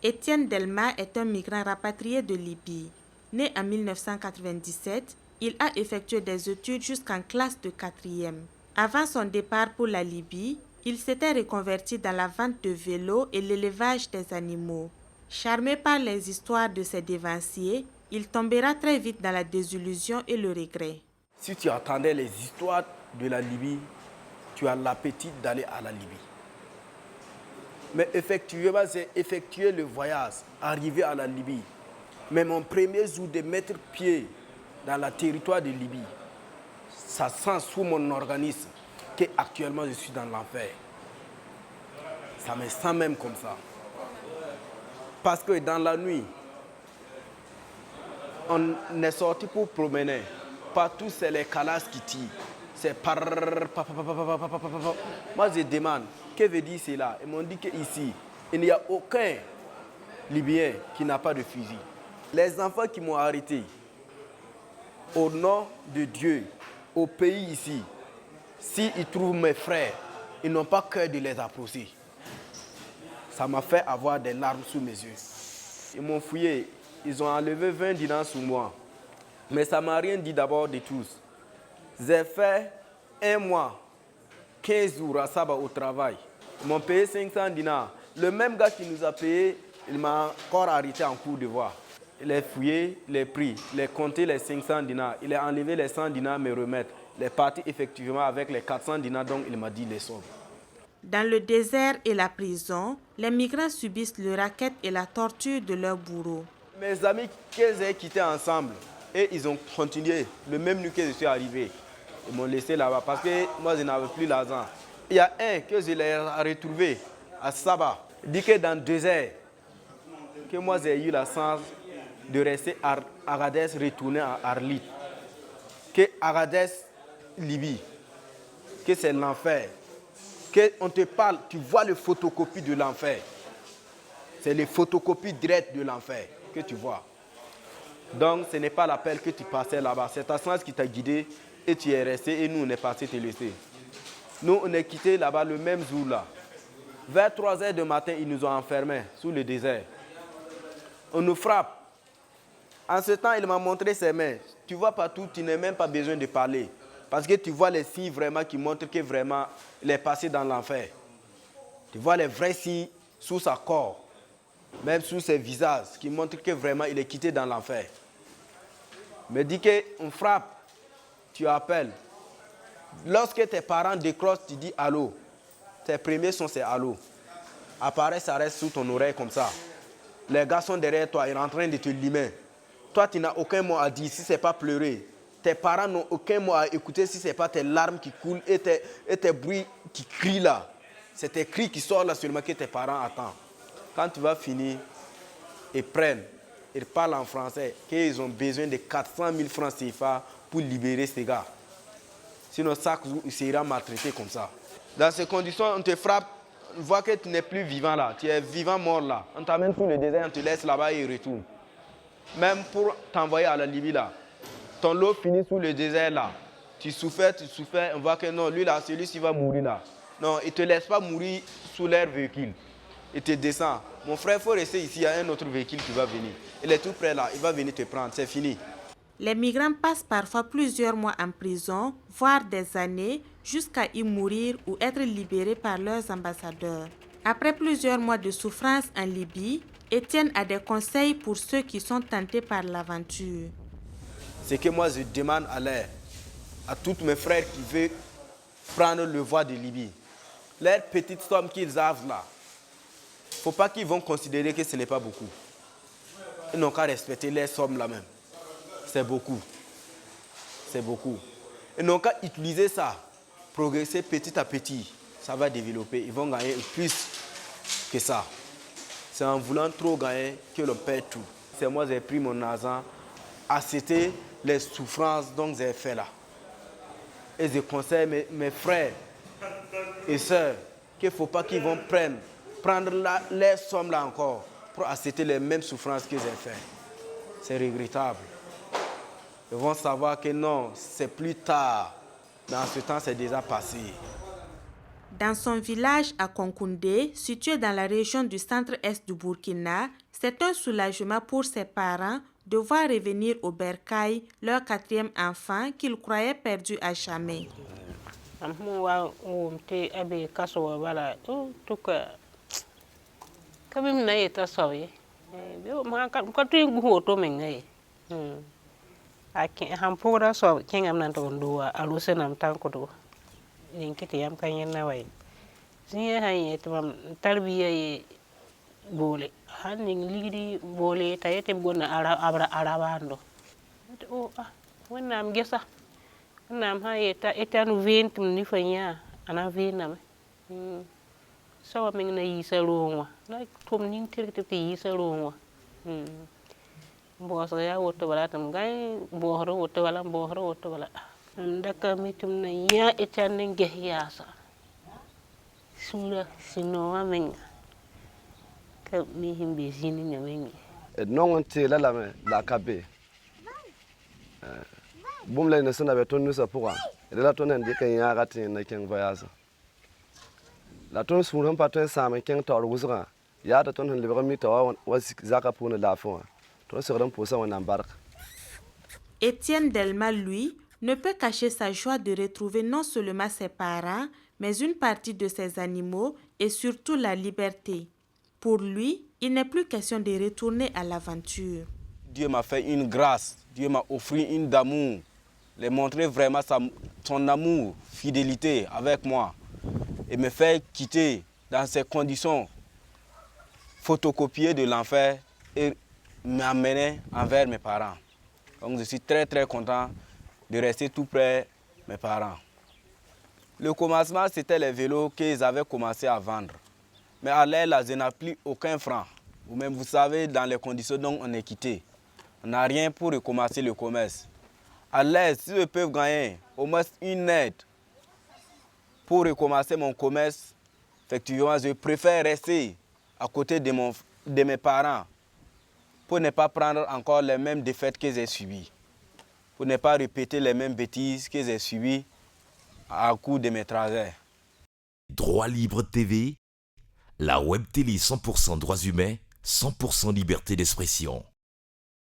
Étienne Delma est un migrant rapatrié de Libye. Né en 1997, il a effectué des études jusqu'en classe de 4e. Avant son départ pour la Libye, il s'était reconverti dans la vente de vélos et l'élevage des animaux. Charmé par les histoires de ses dévanciers, il tombera très vite dans la désillusion et le regret. Si tu entendais les histoires de la Libye, tu as l'appétit d'aller à la Libye. Mais effectivement, c'est effectuer le voyage, arriver à la Libye. Mais mon premier jour de mettre pied dans le territoire de Libye, ça sent sous mon organisme qu'actuellement je suis dans l'enfer. Ça me sent même comme ça. Parce que dans la nuit, on est sorti pour promener. Partout, c'est les calas qui tirent. C'est par... Moi, je demande, que veut dire cela? Ils m'ont dit qu'ici, il n'y a aucun Libyen qui n'a pas de fusil. Les enfants qui m'ont arrêté, au nom de Dieu, au pays ici, s'ils trouvent mes frères, ils n'ont pas cœur de les approcher. Ça m'a fait avoir des larmes sous mes yeux. Ils m'ont fouillé, ils ont enlevé 20 dinars sur moi. Mais ça ne m'a rien dit d'abord de tous. J'ai fait 1 mois, 15 jours à Saba au travail. Ils m'ont payé 500 dinars. Le même gars qui nous a payé, il m'a encore arrêté en cours de voie. Il a fouillé les prix, il a compté les 500 dinars, il a enlevé les 100 dinars me remettre. Il est parti effectivement avec les 400 dinars, donc il m'a dit les sommes. Dans le désert et la prison, les migrants subissent le racket et la torture de leurs bourreaux. Mes amis que j'ai quittés ensemble, et ils ont continué le même nuit que je suis arrivé. Ils m'ont laissé là-bas parce que moi je n'avais plus l'argent. Il y a un que je l'ai retrouvé à Saba. Il dit que dans le désert, que moi j'ai eu la chance de rester à Agadez, retourner à Arlit. Que Agadez, Libye, que c'est l'enfer. Qu'on te parle, tu vois les photocopies de l'enfer. C'est les photocopies directes de l'enfer que tu vois. Donc ce n'est pas l'appel que tu passais là-bas. C'est ta chance qui t'a guidé et tu es resté et nous on est passé te laisser. Nous on est quitté là-bas le même jour là. Vers 3 heures du matin, ils nous ont enfermés sous le désert. On nous frappe. En ce temps, il m'a montré ses mains. Tu vois partout, tu n'as même pas besoin de parler. Parce que tu vois les signes vraiment qui montrent que vraiment il est passé dans l'enfer. Tu vois les vrais signes sous sa corps, même sous ses visages, qui montrent que vraiment il est quitté dans l'enfer. Me dit qu'on frappe, tu appelles. Lorsque tes parents décrochent, tu dis allô. Tes premiers sons, c'est allô. Apparaît, ça reste sous ton oreille comme ça. Les gars sont derrière toi, ils sont en train de te limer. Toi, tu n'as aucun mot à dire si ce n'est pas pleurer. Tes parents n'ont aucun mot à écouter si ce n'est pas tes larmes qui coulent et tes bruits qui crient là. C'est tes cris qui sortent là seulement que tes parents attendent. Quand tu vas finir, ils prennent, ils parlent en français, qu'ils ont besoin de 400 000 francs CFA pour libérer ces gars. Sinon, chaque jour, il sera maltraité comme ça. Dans ces conditions, on te frappe, on voit que tu n'es plus vivant là. Tu es vivant mort là. On t'amène sur le désert, on te laisse là-bas et il retourne. Même pour t'envoyer à la Libye là. Ton lot finit sous le désert là. Tu souffres, on voit que non, lui là, celui-ci va mourir là. Non, il ne te laisse pas mourir sous leur véhicule. Il te descend. Mon frère, il faut rester ici, il y a un autre véhicule qui va venir. Il est tout près là, il va venir te prendre, c'est fini. Les migrants passent parfois plusieurs mois en prison, voire des années, jusqu'à y mourir ou être libérés par leurs ambassadeurs. Après plusieurs mois de souffrance en Libye, Étienne a des conseils pour ceux qui sont tentés par l'aventure. C'est que moi je demande à l'air, à tous mes frères qui veulent prendre le voie de Libye, leur petite somme qu'ils ont là, il ne faut pas qu'ils vont considérer que ce n'est pas beaucoup. Ils n'ont qu'à respecter leur somme là même. C'est beaucoup. C'est beaucoup. Ils n'ont qu'à utiliser ça, progresser petit à petit. Ça va développer. Ils vont gagner plus que ça. C'est en voulant trop gagner que l'on perd tout. C'est moi qui ai pris mon argent, accepter les souffrances dont j'ai fait là. Et je conseille mes frères et sœurs qu'il ne faut pas qu'ils vont prendre les sommes là encore pour accepter les mêmes souffrances que j'ai fait. C'est regrettable. Ils vont savoir que non, c'est plus tard. Dans ce temps, c'est déjà passé. Dans son village à Konkoundé, situé dans la région du centre-est du Burkina, c'est un soulagement pour ses parents de voir revenir au bercail leur 4e enfant qu'ils croyaient perdu à jamais. Bole haning ligdi bole tayete gonna arabando o wonnam gesa wonnam ha etanu ventum ni fanya ana venam sawa min na yisalonwa na tum ning tirti yisalonwa mboso ya woto wala tam gay mbohro woto wala ndaka mitum na ya etanu gehyasa sura sinowa min non te la cabe bum la ne sana beton nusa pour la ton ndi kan ya gatin na ken voyage la ton suran patin sama ken tor wuzra ya ta ton le mi to was zaka pour la fond ton se ran pour ça on embarque. Étienne Delma, lui, ne peut cacher sa joie de retrouver non seulement ses parents, mais une partie de ses animaux et surtout la liberté. Pour lui, il n'est plus question de retourner à l'aventure. Dieu m'a fait une grâce, Dieu m'a offert une d'amour, de montrer vraiment son amour, fidélité avec moi et me faire quitter dans ces conditions photocopiées de l'enfer et m'amener envers mes parents. Donc je suis très très content de rester tout près de mes parents. Le commencement, c'était les vélos qu'ils avaient commencé à vendre. Mais à l'air, là, je n'ai plus aucun franc. Vous-même, vous savez, dans les conditions dont on est quitté, on n'a rien pour recommencer le commerce. À l'aise, si je peux gagner au moins une aide pour recommencer mon commerce, effectivement, je préfère rester à côté de mes parents pour ne pas prendre encore les mêmes défaites que j'ai subies, pour ne pas répéter les mêmes bêtises que j'ai subies à coup de mes trajets. Droit Libre TV, la web télé 100% droits humains, 100% liberté d'expression.